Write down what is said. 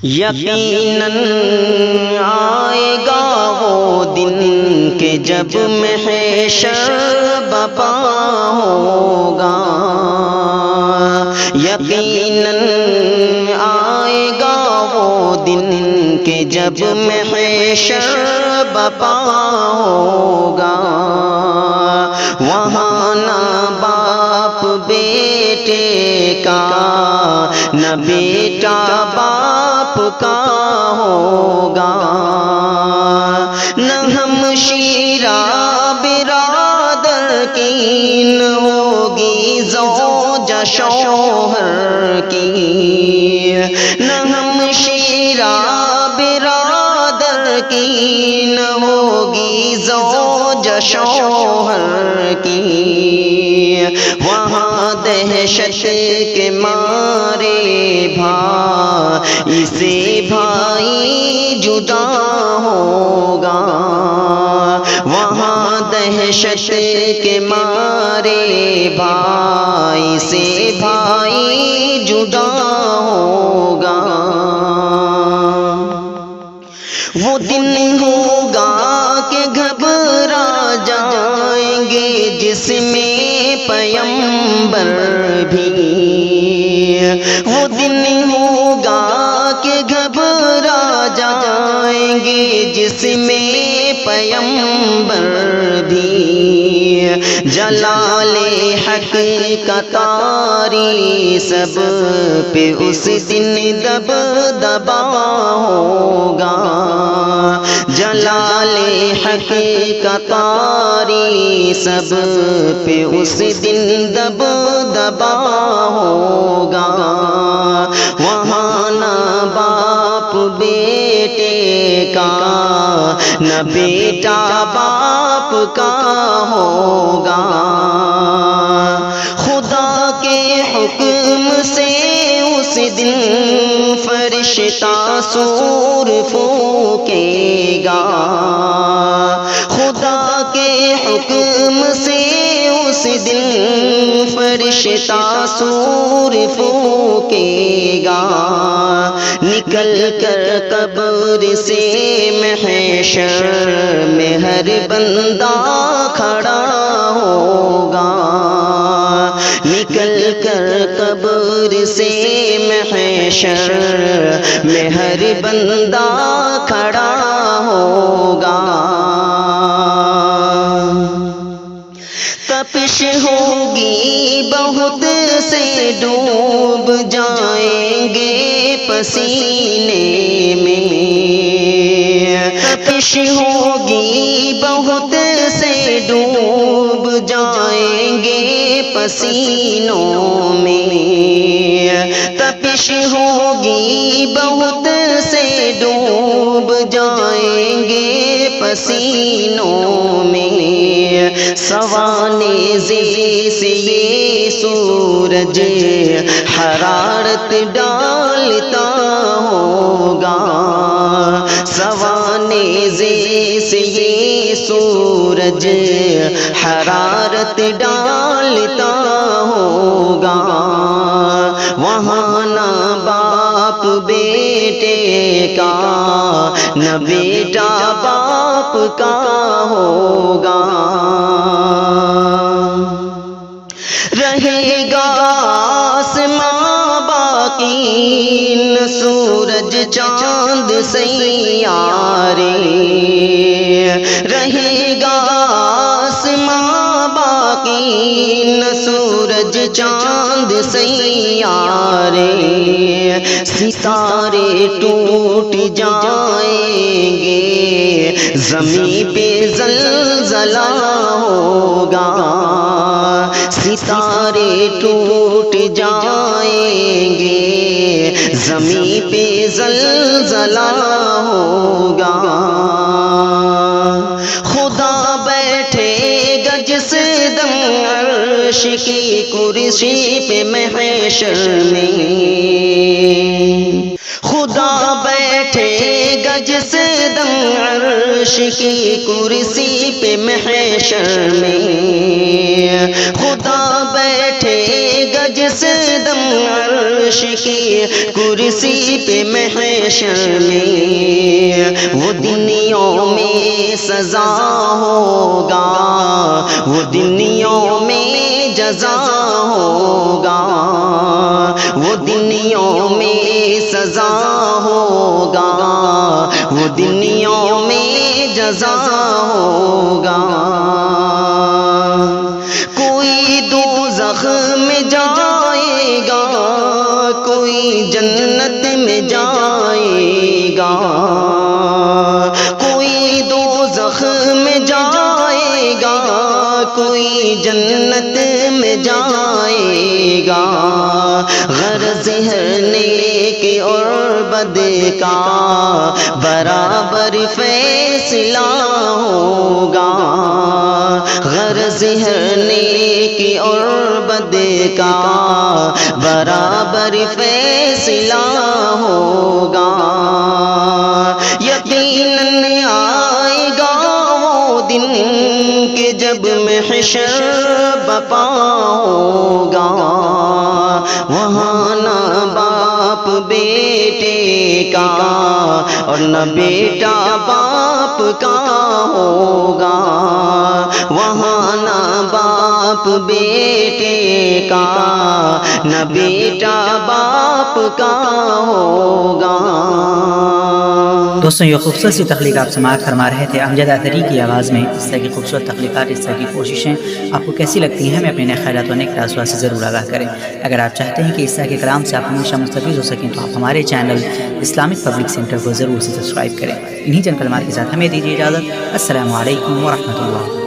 یقیناً آئے گا وہ دن کہ جب محشر برپا ہوگا، یقیناً آئے گا وہ دن کہ جب محشر برپا ہوگا، وہاں نہ باپ بیٹے کا نہ بیٹا باپ کا ہوگا، نہ ہمشیرہ برادر کی نہ ہوگی زوج شوہر کی، نہ ہمشیرہ برادر کی نہ ہوگی زوج شوہر کی، وہاں دہشت کے مارے بھائی سے بھائی جدا ہوگا، وہاں دہشت کے مارے بھائی سے بھائی جدا ہوگا، وہ دن ہوگا کہ گھبرا جائیں گے جس میں پیغمبر بھی، وہ دن ہوگا کہ گھبرا جائیں گے جس میں پیغمبر بھی، جلال حق کا طاری سب پہ اس دن دبدبا ہوگا، جلال حق کا طاری سب پہ اس دن دبدبا ہوگا، وہاں نہ باپ بیٹے کا نہ بیٹا باپ کا ہوگا، خدا کے حکم سے اس دن فرشتہ سور پھونکے گا، خدا کے حکم سے اس دن فرشتہ سور پھونکے گا، نکل کر قبر سے محشر میں ہر بندہ کھڑا ہوگا، نکل کر قبر سے محشر میں ہر بندہ کھڑا ہوگا، تپش ہوگی بہت سے ڈوب جائیں گے پسینے میں، تپش ہوگی بہت سے ڈوب جائیں گے پسینوں میں، تپش ہوگی بہت سے ڈوب جائیں گے پسینوں میں، سوانح سے یہ سورج حرارت ڈالتا ہوگا، سوانح سے یہ سورج حرارت ڈالتا ہوگا، وہاں نہ باپ بیٹے کا نہ بیٹا باپ کا ہوگا، رہے گا آسماں باقی نہ سورج چاند سیارے، رہے گا آسماں باقی نہ سورج چاند سیارے، ستارے ٹوٹ جائیں گے زمین پہ زلزلہ ہوگا، ستارے ٹوٹ جائیں گے زمین پہ زلزلہ ہوگا، خدا بیٹھے گا جس دم عرش کی کرسی پہ محشر میں، خدا بیٹھے گا جس دم عرش عرش کی کرسی پہ محشر میں، خدا بیٹھے گا جس دم عرش کی کرسی پہ محشر میں، وہ دن یوم سزا ہوگا، وہ دن یوم جزا ہوگا، وہ دن یوم سزا ہوگا، وہ دن یوم جزا ہوگا۔ کوئی دوزخ میں جائے گا، کوئی جنت میں جائے گا، کوئی دوزخ میں جائے گا، کوئی جنت میں جائے گا۔ غرض ہے نیک اور بد کا برابر فیصلہ ہوگا، غرض ہے نیک اور بد کا برابر فیصلہ ہوگا۔ یقیناً آئے گا وہ دن کہ جب محشر بپا ہوگا، وہاں نہ باپ بیٹے کا اور نہ بیٹا باپ کا ہوگا، وہاں نہ باپ بیٹے کا نہ بیٹا باپ کا ہوگا۔ دوستوں یہ خوبصورت سی تخلیق آپ سماعت فرما رہے تھے امجد اطہری کی آواز میں۔ اس طرح کی خوبصورت تخلیقات، اس طرح کی کوششیں آپ کو کیسی لگتی ہیں ہمیں اپنے نئے خیالات و نئے تاثرات سے ضرور آگاہ کریں۔ اگر آپ چاہتے ہیں کہ اس طرح کے کلام سے آپ ہمیشہ مستفید ہو سکیں تو آپ ہمارے چینل اسلامک پبلک سینٹر کو ضرور سے سبسکرائب کریں۔ انہی چند کلمات کے ساتھ ہمیں دیجیے اجازت۔ السلام علیکم ورحمۃ اللہ۔